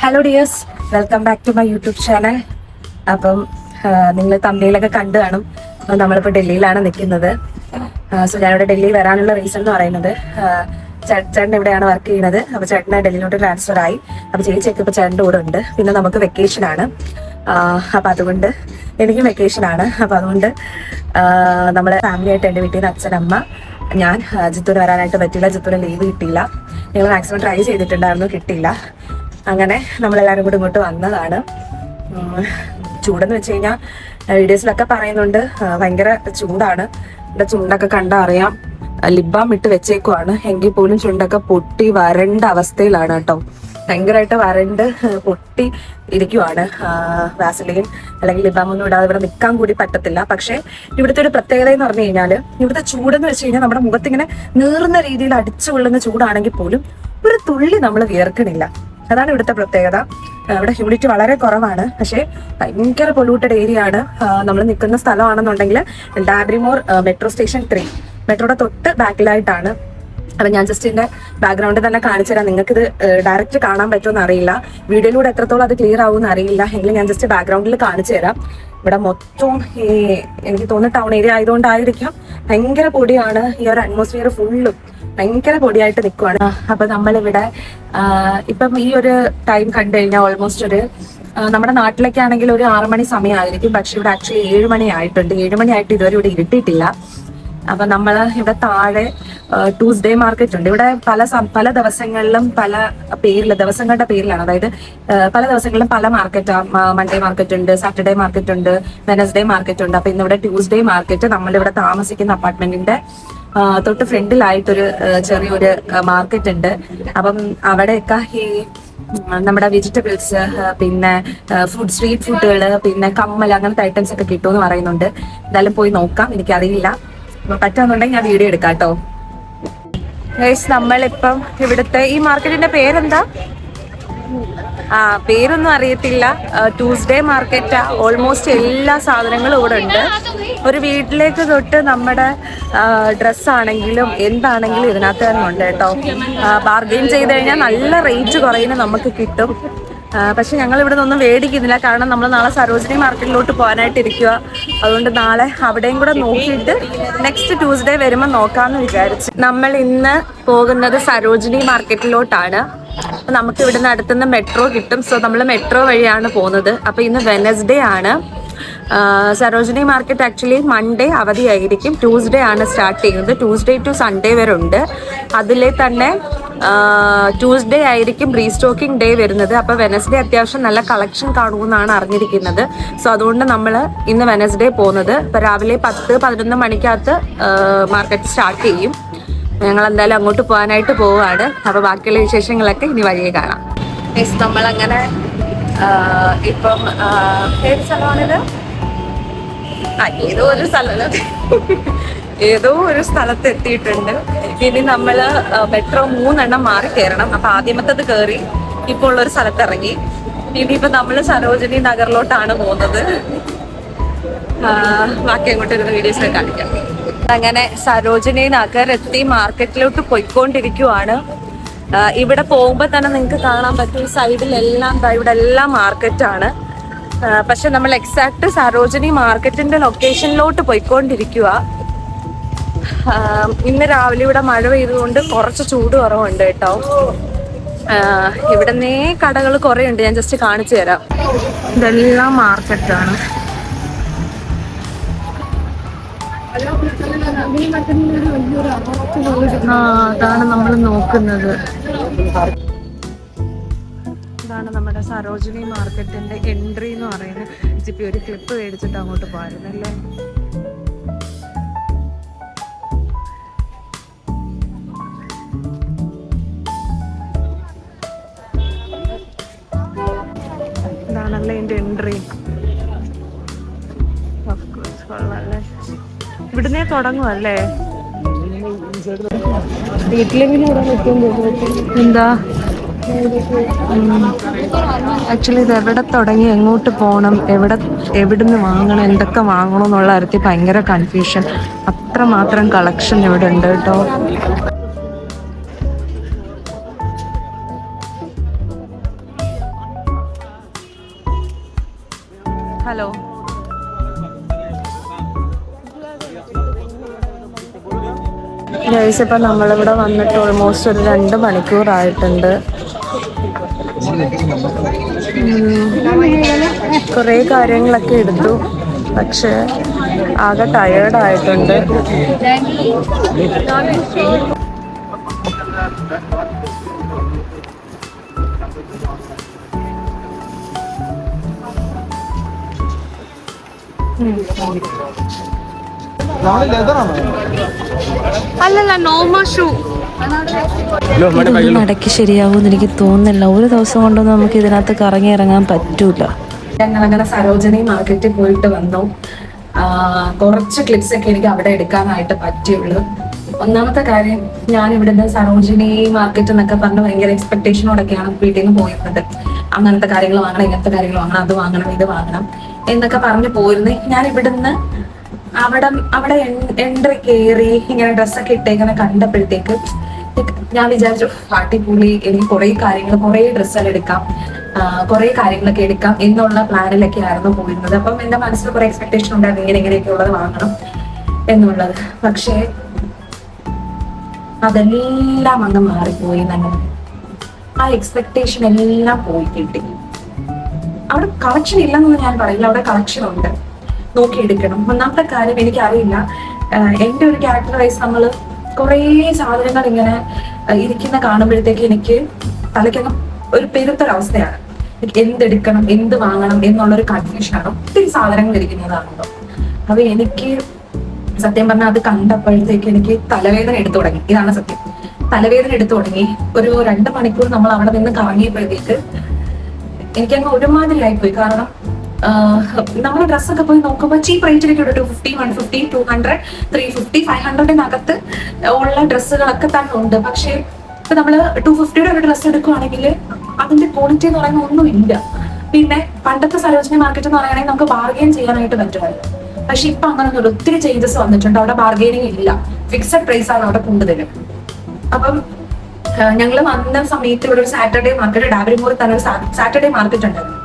Hello dears, welcome back to my YouTube channel. അപ്പം നിങ്ങൾ തമിഴിലൊക്കെ കണ്ടു കാണും. നമ്മളിപ്പോൾ ഡൽഹിയിലാണ് നിൽക്കുന്നത്. സോ ഞാനിവിടെ ഡൽഹി വരാനുള്ള റീസൺ എന്ന് പറയുന്നത് ചേട്ടൻ ഇവിടെയാണ് വർക്ക് ചെയ്യുന്നത്. അപ്പോൾ ചേട്ടനെ ഡൽഹിയിലോട്ട് ട്രാൻസ്ഫർ ആയി. അപ്പോൾ ചേച്ചിയൊക്കെ ഇപ്പോൾ ചേട്ടൻ്റെ കൂടെ ഉണ്ട്. പിന്നെ നമുക്ക് വെക്കേഷനാണ്. അപ്പം അതുകൊണ്ട് എനിക്കും വെക്കേഷനാണ്. അപ്പം അതുകൊണ്ട് നമ്മുടെ ഫാമിലിയായിട്ട് എൻ്റെ വീട്ടിൽ നിന്ന് അച്ഛനമ്മ ഞാൻ ജിത്തൂര് വരാനായിട്ട് പറ്റില്ല. ജിത്തൂര് ലീവ് കിട്ടിയില്ല. ഞങ്ങൾ മാക്സിമം ട്രൈ ചെയ്തിട്ടുണ്ടായിരുന്നു, കിട്ടിയില്ല. അങ്ങനെ നമ്മളെല്ലാവരും കൂടി ഇങ്ങോട്ട് വന്നതാണ്. ചൂടെന്ന് വെച്ച് കഴിഞ്ഞാൽ വീഡിയോസിലൊക്കെ പറയുന്നുണ്ട് ഭയങ്കര ചൂടാണ്. ഇവിടെ ചുണ്ടൊക്കെ കണ്ടാൽ അറിയാം. ലിബാം ഇട്ട് വെച്ചേക്കുവാണ്, എങ്കിൽ പോലും ചുണ്ടൊക്കെ പൊട്ടി വരണ്ട അവസ്ഥയിലാണ് കേട്ടോ. ഭയങ്കരമായിട്ട് വരണ്ട് പൊട്ടി ഇരിക്കുവാണ്. വാസലിൻ അല്ലെങ്കിൽ ലിബാം ഒന്നും ഇടാതെ ഇവിടെ നിൽക്കാൻ കൂടി പറ്റത്തില്ല. പക്ഷേ ഇവിടുത്തെ ഒരു പ്രത്യേകത എന്ന് പറഞ്ഞു കഴിഞ്ഞാൽ ഇവിടുത്തെ ചൂടെന്ന് വെച്ച് കഴിഞ്ഞാൽ നമ്മുടെ മുഖത്തിങ്ങനെ നീറുന്ന രീതിയിൽ അടിച്ചു കൊള്ളുന്ന ചൂടാണെങ്കിൽ പോലും ഒരു തുള്ളി നമ്മൾ വിയർക്കണില്ല. അതാണ് ഇവിടുത്തെ പ്രത്യേകത. ഇവിടെ ഹ്യൂമിഡിറ്റി വളരെ കുറവാണ്. പക്ഷേ ഭയങ്കര പൊല്യൂട്ടഡ് ഏരിയ ആണ്. നമ്മൾ നിൽക്കുന്ന സ്ഥലമാണെന്നുണ്ടെങ്കിൽ ഡാബ്രിമോർ മെട്രോ സ്റ്റേഷൻ 3 മെട്രോയുടെ തൊട്ട് ബാക്കിലായിട്ടാണ്. അപ്പം ഞാൻ ജസ്റ്റ് ഇതിന്റെ ബാക്ക്ഗ്രൗണ്ടിൽ തന്നെ കാണിച്ചു തരാം. നിങ്ങൾക്കിത് ഡയറക്റ്റ് കാണാൻ പറ്റുമെന്ന് അറിയില്ല, വീഡിയോയിലൂടെ എത്രത്തോളം അത് ക്ലിയർ ആവുമെന്ന് അറിയില്ല. എങ്കിലും ഞാൻ ജസ്റ്റ് ബാക്ക്ഗ്രൗണ്ടിൽ കാണിച്ചു തരാം. ഇവിടെ മൊത്തവും ഈ എനിക്ക് തോന്നുന്നു ടൗൺ ഏരിയ ആയതുകൊണ്ടായിരിക്കാം ഭയങ്കര പൊടിയാണ്. ഈ ഒരു അറ്റ്മോസ്ഫിയർ ഫുള്ളും ഭയങ്കര പൊടിയായിട്ട് നിൽക്കുവാണ്. അപ്പൊ നമ്മളിവിടെ ഇപ്പം ഈ ഒരു ടൈം കണ്ടു കഴിഞ്ഞാൽ ഓൾമോസ്റ്റ് ഒരു നമ്മുടെ നാട്ടിലൊക്കെ ആണെങ്കിൽ ഒരു 6 മണി സമയമായിരിക്കും. പക്ഷെ ഇവിടെ ആക്ച്വലി 7 മണി ആയിട്ടുണ്ട്. 7 മണി ആയിട്ട് ഇതുവരെ ഇവിടെ ഇരുട്ടിയിട്ടില്ല. അപ്പൊ നമ്മൾ ഇവിടെ താഴെ ട്യൂസ്ഡേ മാർക്കറ്റ് ഉണ്ട്. ഇവിടെ പല ദിവസങ്ങളിലും പല ദിവസങ്ങളുടെ പേരിലാണ്. അതായത് പല ദിവസങ്ങളിലും പല മാർക്കറ്റ്. മൺഡേ മാർക്കറ്റ് ഉണ്ട്, സാറ്റർഡേ മാർക്കറ്റ് ഉണ്ട്, വെനസ്ഡേ മാർക്കറ്റ് ഉണ്ട്. അപ്പൊ ഇന്നിവിടെ ട്യൂസ്ഡേ മാർക്കറ്റ്, നമ്മളിവിടെ താമസിക്കുന്ന അപ്പാർട്ട്മെന്റിന്റെ തൊട്ട് ഫ്രണ്ടിലായിട്ടൊരു ചെറിയൊരു മാർക്കറ്റ് ഉണ്ട്. അപ്പം അവിടെയൊക്കെ ഈ നമ്മുടെ വെജിറ്റബിൾസ്, പിന്നെ സ്ട്രീറ്റ് ഫുഡുകള്, പിന്നെ കമ്മൽ, അങ്ങനത്തെ ഐറ്റംസ് ഒക്കെ കിട്ടുമെന്ന് പറയുന്നുണ്ട്. എന്തായാലും പോയി നോക്കാം, എനിക്കറിയില്ല. പറ്റാന്നുണ്ടെങ്കിൽ ഞാൻ വീഡിയോ എടുക്കാം കേട്ടോ. നമ്മളിപ്പം ഇവിടുത്തെ ഈ മാർക്കറ്റിന്റെ പേരെന്താ? പേരൊന്നും അറിയത്തില്ല. ട്യൂസ്ഡേ മാർക്കറ്റാ. ഓൾമോസ്റ്റ് എല്ലാ സാധനങ്ങളും ഇവിടെ ഉണ്ട്. ഒരു വീട്ടിലേക്ക് തൊട്ട് നമ്മുടെ ഡ്രസ്സാണെങ്കിലും എന്താണെങ്കിലും ഇതിനകത്ത് തന്നെ ഉണ്ട് കേട്ടോ. ബാർഗെയിൻ ചെയ്ത് കഴിഞ്ഞാൽ നല്ല റേറ്റ് കുറയുന്ന നമുക്ക് കിട്ടും. പക്ഷെ ഞങ്ങൾ ഇവിടെ നിന്നൊന്നും മേടിക്കുന്നില്ല, കാരണം നമ്മൾ നാളെ സരോജിനി മാർക്കറ്റിലോട്ട് പോകാനായിട്ട് ഇരിക്കുക. അതുകൊണ്ട് നാളെ അവിടെയും കൂടെ നോക്കിയിട്ട് നെക്സ്റ്റ് ട്യൂസ്ഡേ വരുമ്പോൾ നോക്കാമെന്ന് വിചാരിച്ചു. നമ്മൾ ഇന്ന് പോകുന്നത് സരോജിനി മാർക്കറ്റിലോട്ടാണ്. നമുക്ക് ഇവിടുന്ന് അടുത്തുനിന്ന് മെട്രോ കിട്ടും. സോ നമ്മൾ മെട്രോ വഴിയാണ് പോകുന്നത്. അപ്പോൾ ഇന്ന് വെനസ്ഡേ ആണ്. സരോജിനി മാർക്കറ്റ് ആക്ച്വലി മൺഡേ അവധിയായിരിക്കും. ട്യൂസ്ഡേ ആണ് സ്റ്റാർട്ട് ചെയ്യുന്നത്. ട്യൂസ്ഡേ ടു സൺഡേ വരെ ഉണ്ട്. അതിലെ തന്നെ ട്യൂസ്ഡേ ആയിരിക്കും റീസ്റ്റോക്കിംഗ് ഡേ വരുന്നത്. അപ്പോൾ വെനസ്ഡേ അത്യാവശ്യം നല്ല കളക്ഷൻ കാണുമെന്നാണ് അറിഞ്ഞിരിക്കുന്നത്. സോ അതുകൊണ്ട് നമ്മൾ ഇന്ന് വെനസ്ഡേ പോകുന്നത്. ഇപ്പോൾ രാവിലെ 10-11 മണിക്കകത്ത് മാർക്കറ്റ് സ്റ്റാർട്ട് ചെയ്യും. ഞങ്ങൾ എന്തായാലും അങ്ങോട്ട് പോകാനായിട്ട് പോവുകയാണ്. അപ്പോൾ ബാക്കിയുള്ള വിശേഷങ്ങളൊക്കെ ഇനി വഴിയെ കാണാം. നമ്മളങ്ങനെ ഇപ്പം ഏത് സ്ഥലമാണിത്? ഏതോ ഒരു സ്ഥലത്ത് എത്തിയിട്ടുണ്ട്. ഇനി നമ്മൾ മെട്രോ 3 മാറി കയറണം. അപ്പൊ ആദ്യമത്തത് കയറി ഇപ്പോൾ ഉള്ളൊരു സ്ഥലത്ത് ഇറങ്ങി. ഇനിയിപ്പോ നമ്മൾ സരോജിനി നഗറിലോട്ടാണ് പോകുന്നത്. ബാക്കി അങ്ങോട്ടിരുന്ന വീഡിയോസ് കാണിക്കാം. അങ്ങനെ സരോജിനി നഗർ എത്തി മാർക്കറ്റിലോട്ട് പോയിക്കൊണ്ടിരിക്കുവാണ്. ഇവിടെ പോകുമ്പോൾ തന്നെ നിങ്ങൾക്ക് കാണാൻ പറ്റും സൈഡിലെല്ലാം ഇവിടെ എല്ലാം മാർക്കറ്റാണ്. പക്ഷെ നമ്മൾ എക്സാക്ട് സരോജിനി മാർക്കറ്റിന്റെ ലൊക്കേഷനിലോട്ട് പോയിക്കൊണ്ടിരിക്കുക. ഇന്ന് രാവിലെ ഇവിടെ മഴ പെയ്തുകൊണ്ട് കുറച്ച് ചൂട് കുറവുണ്ട് കേട്ടോ. ഇവിടുന്നേ കടകൾ കുറേ ഉണ്ട്, ഞാൻ ജസ്റ്റ് കാണിച്ചു തരാം. ഇതെല്ലാം മാർക്കറ്റാണ്. അതാണ് നമ്മൾ നോക്കുന്നത്. ഇതാണ് നമ്മുടെ സരോജിനി മാർക്കറ്റിന്റെ എൻട്രി എന്ന് പറയുന്നത്. ഇച്ചിപ്പി ഒരു ക്ലിപ്പ് മേടിച്ചിട്ട് അങ്ങോട്ട് പോയിരുന്നല്ലേ. ഇതാണല്ലേ എൻ്റെ എൻട്രി. ഓഫ് കോഴ്സ് കൊള്ളാല്ലേ. ഇവിടുന്നേ തുടങ്ങുമല്ലേ? വീട്ടിലെങ്കിലും എന്താ ആക്ച്വലി ഇത് എവിടെ തുടങ്ങി എങ്ങോട്ട് പോകണം, എവിടുന്ന് വാങ്ങണം, എന്തൊക്കെ വാങ്ങണം എന്നുള്ള കാര്യത്തിൽ ഭയങ്കര കൺഫ്യൂഷൻ. അത്രമാത്രം കളക്ഷൻ ഇവിടെ ഉണ്ട് കേട്ടോ. ഹലോ. ഗൈസ്, ഇപ്പം നമ്മളിവിടെ വന്നിട്ട് ഓൾമോസ്റ്റ് ഒരു 2 മണിക്കൂറായിട്ടുണ്ട്. കുറേ കാര്യങ്ങളൊക്കെ എടുത്തു, പക്ഷെ ആകെ ടയേർഡായിട്ടുണ്ട്. അല്ലല്ല, നോർമൽ ഷൂ. നടക്കി ശരിയാവുമെന്ന് എനിക്ക് തോന്നുന്നില്ല. ഒരു ദിവസം കൊണ്ടൊന്നും നമുക്ക് ഇതിനകത്ത് കറങ്ങി ഇറങ്ങാൻ പറ്റൂല. ഞങ്ങളങ്ങനെ സരോജിനി മാർക്കറ്റിൽ പോയിട്ട് വന്നു. കുറച്ച് ക്ലിപ്സ് ഒക്കെ എനിക്ക് അവിടെ എടുക്കാനായിട്ട് പറ്റിയുള്ളൂ. ഒന്നാമത്തെ കാര്യം, ഞാൻ ഇവിടുന്ന് സരോജിനി മാർക്കറ്റ് എന്നൊക്കെ പറഞ്ഞ് ഭയങ്കര എക്സ്പെക്ടേഷനോടൊക്കെയാണ് വീട്ടിൽ നിന്ന് പോയിരുന്നത്. അങ്ങനത്തെ കാര്യങ്ങൾ വാങ്ങണം, ഇങ്ങനത്തെ കാര്യങ്ങൾ വാങ്ങണം, അത് വാങ്ങണം, ഇത് വാങ്ങണം എന്നൊക്കെ പറഞ്ഞു പോയിരുന്നു. ഞാൻ ഇവിടുന്ന് അവിടെ എൻട്രി കയറി ഇങ്ങനെ ഡ്രസ്സൊക്കെ ഇട്ടേക്കുന്ന കണ്ടപ്പോഴത്തേക്ക് ഞാൻ വിചാരിച്ചു, അടിപൊളി, എനിക്ക് കുറേ ഡ്രസ്സുകൾ എടുക്കാം, കുറേ കാര്യങ്ങളൊക്കെ എടുക്കാം എന്നുള്ള പ്ലാനിലൊക്കെ ആയിരുന്നു പോയിരുന്നത്. അപ്പം എന്റെ മനസ്സിൽ കുറെ എക്സ്പെക്ടേഷൻ ഉണ്ടായിരുന്നു, ഇങ്ങനെയൊക്കെ ഉള്ളത് വാങ്ങണം എന്നുള്ളത്. പക്ഷേ അതെല്ലാം അങ്ങ് മാറിപ്പോയി. തന്നെ ആ എക്സ്പെക്ടേഷൻ എല്ലാം പോയി കിട്ടി. അവിടെ കളക്ഷൻ ഇല്ലെന്നൊന്നും ഞാൻ പറയില്ല, അവിടെ കളക്ഷൻ ഉണ്ട്, നോക്കിയെടുക്കണം. ഒന്നാമത്തെ കാര്യം, എനിക്കറിയില്ല, എൻ്റെ ഒരു ക്യാരക്ടർ വൈസ് നമ്മൾ കുറേ സാധനങ്ങൾ ഇങ്ങനെ ഇരിക്കുന്ന കാണുമ്പോഴത്തേക്ക് എനിക്ക് തലയ്ക്കങ്ങ് ഒരു പെരുത്തൊരവസ്ഥയാണ്. എന്തെടുക്കണം, എന്ത് വാങ്ങണം എന്നുള്ളൊരു കൺഫ്യൂഷനാണ്. ഒത്തിരി സാധനങ്ങൾ ഇരിക്കുന്നതാണല്ലോ. അപ്പൊ എനിക്ക് സത്യം പറഞ്ഞാൽ അത് കണ്ടപ്പോഴത്തേക്ക് എനിക്ക് തലവേദന എടുത്തു തുടങ്ങി. ഇതാണ് സത്യം, തലവേദന എടുത്തു തുടങ്ങി. ഒരു 2 മണിക്കൂർ നമ്മൾ അവിടെ നിന്ന് കറങ്ങിയപ്പോഴത്തേക്ക് എനിക്കങ്ങ് ഒരുമാതിരി ആയിപ്പോയി. കാരണം നമ്മൾ ഡ്രസ്സൊക്കെ പോയി നോക്കുമ്പോൾ ചീപ്പ് റേറ്റിലേക്ക് 250, 150, 200, 350, 500-നകത്ത് ഉള്ള ഡ്രസ്സുകളൊക്കെ തന്നെ ഉണ്ട്. പക്ഷേ ഇപ്പൊ നമ്മള് 250-യുടെ ഒരു ഡ്രസ്സ് എടുക്കുകയാണെങ്കിൽ അതിന്റെ ക്വാളിറ്റി എന്ന് പറയുന്നത് ഒന്നുമില്ല. പിന്നെ പണ്ടത്തെ സരോജിനി മാർക്കറ്റ് എന്ന് പറയുകയാണെങ്കിൽ നമുക്ക് ബാർഗെയിൻ ചെയ്യാനായിട്ട് പറ്റുമായിരുന്നു. പക്ഷെ ഇപ്പൊ അങ്ങനെ ഒത്തിരി ചേഞ്ചസ് വന്നിട്ടുണ്ട്. അവിടെ ബാർഗെയിനിങ് ഇല്ല, ഫിക്സഡ് പ്രൈസ് ആണ് അവിടെ കൂടുതലും. അപ്പം ഞങ്ങൾ വന്ന സമയത്ത് ഇവിടെ ഒരു സാറ്റർഡേ മാർക്കറ്റ്, ഡാബരിമോറിൽ തന്നെ ഒരു സാറ്റർഡേ മാർക്കറ്റ് ഉണ്ടായിരുന്നു.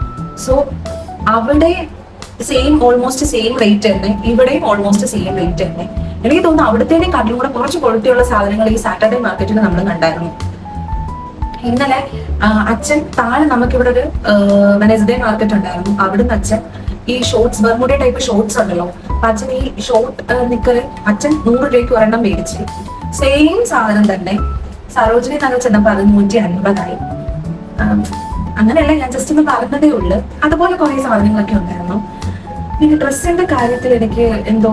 സോ അവിടെ ഓൾമോസ്റ്റ് സെയിം റേറ്റ് തന്നെ, ഇവിടെയും ഓൾമോസ്റ്റ് സെയിം റേറ്റ് തന്നെ. എനിക്ക് തോന്നുന്നു അവിടത്തേയും കാട്ടിലും കൂടെ കുറച്ച് ക്വാളിറ്റിയുള്ള സാധനങ്ങൾ ഈ സാറ്റർഡേ മാർക്കറ്റിൽ നമ്മൾ കണ്ടായിരുന്നു. ഇന്നലെ അച്ഛൻ താഴെ നമുക്കിവിടെ ഒരു വെനസ്ഡേ മാർക്കറ്റ് ഉണ്ടായിരുന്നു. അവിടുന്ന് അച്ഛൻ ഈ ഷോർട്സ്, ബർമുഡ ടൈപ്പ് ഷോർട്സ് ഉണ്ടല്ലോ, അച്ഛൻ ഈ ഷോർട്ട് നിക്കറ് അച്ഛൻ 100 രൂപയ്ക്ക് ഒരെണ്ണം മേടിച്ച്. സെയിം സാധനം തന്നെ സരോജിനി നഗർ ചെന്നപ്പോൾ അത് 150 അങ്ങനെയല്ല, ഞാൻ ജസ്റ്റ് ഒന്ന് പറഞ്ഞതേ ഉള്ളു. അതുപോലെ കുറെ സാധനങ്ങളൊക്കെ ഉണ്ടായിരുന്നു. പിന്നെ ഡ്രസ്സിന്റെ കാര്യത്തിൽ എനിക്ക് എന്തോ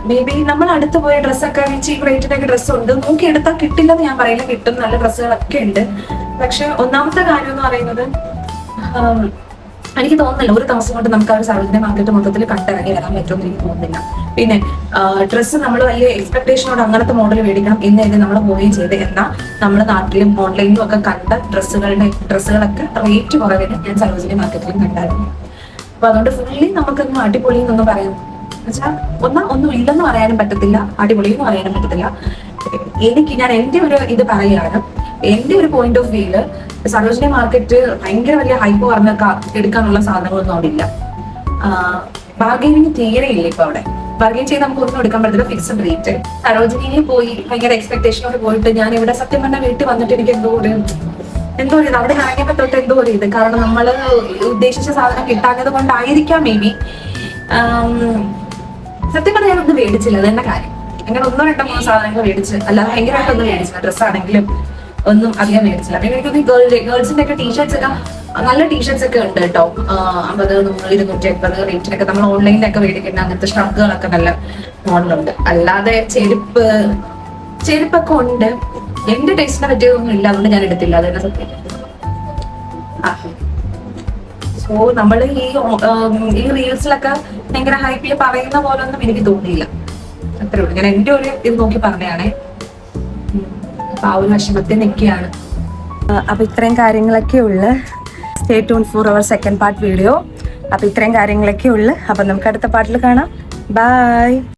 മേ ബി നമ്മൾ അടുത്ത് പോയ ഡ്രസ്സൊക്കെ ചീപ്പ് റേറ്റിനൊക്കെ ഡ്രസ്സ് ഉണ്ട്, നോക്കി എടുത്താൽ കിട്ടില്ലെന്ന് ഞാൻ പറയില്ല, കിട്ടും, നല്ല ഡ്രസ്സുകളൊക്കെ ഉണ്ട്. പക്ഷെ ഒന്നാമത്തെ കാര്യം എന്ന് പറയുന്നത്, എനിക്ക് തോന്നുന്നില്ല ഒരു ദിവസം കൊണ്ട് നമുക്ക് ആ ഒരു സരോജിനി മാർക്കറ്റ് മൊത്തത്തിൽ കണ്ടിറങ്ങി വരാൻ പറ്റുമെന്ന് എനിക്ക് തോന്നുന്നില്ല. പിന്നെ ഡ്രസ്സ് നമ്മൾ വലിയ എക്സ്പെക്ടേഷനോട് അങ്ങനത്തെ മോഡൽ മേടിക്കണം എന്ന് നമ്മൾ പോവുകയും ചെയ്ത്. എന്നാൽ നമ്മുടെ നാട്ടിലും ഓൺലൈനിലും ഒക്കെ കണ്ട ഡ്രസ്സുകളൊക്കെ റേറ്റ് കുറവിന് ഞാൻ സരോജിനി മാർക്കറ്റിലും കണ്ടായിരുന്നു. അപ്പൊ അതുകൊണ്ട് ഫുള്ളി നമുക്കൊന്നും അടിപൊളി എന്നൊന്നും പറയാം വെച്ചാൽ ഒന്നും ഇല്ലെന്ന് പറയാനും പറ്റത്തില്ല, അടിപൊളി എന്ന് പറയാനും പറ്റത്തില്ല. ഞാൻ എന്റെ ഒരു ഇത് പറയുകയാണ്, എന്റെ ഒരു പോയിന്റ് ഓഫ് വ്യൂല് സരോജിനി മാർക്കറ്റ് ഭയങ്കര വലിയ ഹൈപ്പ് പറഞ്ഞ എടുക്കാനുള്ള സാധനങ്ങളൊന്നും അവിടെ ഇല്ല. ബാർഗെയിനിങ് തീരെ ഇല്ല. ഇപ്പൊ അവിടെ ബാർഗെയിൻ ചെയ്ത് നമുക്ക് ഒന്നും എടുക്കാൻ പറ്റില്ല, ഫിക്സഡ് റേറ്റ്. സരോജിനിയിൽ പോയി ഭയങ്കര എക്സ്പെക്ടേഷനോട് പോയിട്ട് ഞാൻ ഇവിടെ സത്യം പറഞ്ഞാൽ വീട്ടിൽ വന്നിട്ട് എനിക്ക് എന്തോ ഒരു അവിടെ ഇറങ്ങിയപ്പോ തൊട്ട് എന്തോ ഒരു ഇത്. കാരണം നമ്മള് ഉദ്ദേശിച്ച സാധനം കിട്ടാഞ്ഞത് കൊണ്ടായിരിക്കാം മേ ബി. സത്യം പറഞ്ഞാൽ ഞാനൊന്നും മേടിച്ചില്ല, അത് തന്നെ കാര്യം. അങ്ങനെ 1, 2, 3 സാധനങ്ങൾ മേടിച്ച്, അല്ലാതെ ഭയങ്കരമായിട്ടൊന്നും മേടിച്ചില്ല. ഡ്രസ്സ് ആണെങ്കിലും ഒന്നും അധികം മേടിച്ചില്ല. പിന്നെ എനിക്ക് ഗേൾസിന്റെ ഒക്കെ ടീഷർട്സ് ഒക്കെ, നല്ല ടീഷർട്സ് ഒക്കെ ഉണ്ട് കേട്ടോ. 50, 100, 250 റേറ്റിനൊക്കെ നമ്മൾ ഓൺലൈനിലൊക്കെ മേടിക്കുന്ന അങ്ങനത്തെ ഷ്രഗുകളൊക്കെ നല്ല മോഡലുണ്ട്. അല്ലാതെ ചെരുപ്പൊക്കെ ഉണ്ട്. എന്റെ ടേസ്റ്റിനെ പറ്റിയതൊന്നും ഇല്ല, അതുകൊണ്ട് ഞാൻ എടുത്തില്ല, അത് തന്നെ സത്യം. സോ നമ്മൾ ഈ റീൽസിലൊക്കെ ഭയങ്കര ഹൈപ്പിൽ പറയുന്ന പോലെ ഒന്നും എനിക്ക് തോന്നിയില്ല. അത്രേ ഉള്ളൂ. ഞാൻ എന്റെ ഒരു ഇത് നോക്കി പറഞ്ഞാണേ. അപ്പൊ ആ ഒരു വിഷമത്തിൽ നിൽക്കുകയാണ്. അപ്പൊ ഇത്രയും കാര്യങ്ങളൊക്കെ ഉള്ളു. Stay tune for our second part video. അപ്പൊ ഇത്രയും കാര്യങ്ങളൊക്കെ ഉള്ളു. അപ്പൊ നമുക്ക് അടുത്ത പാർട്ടിൽ കാണാം. ബൈ.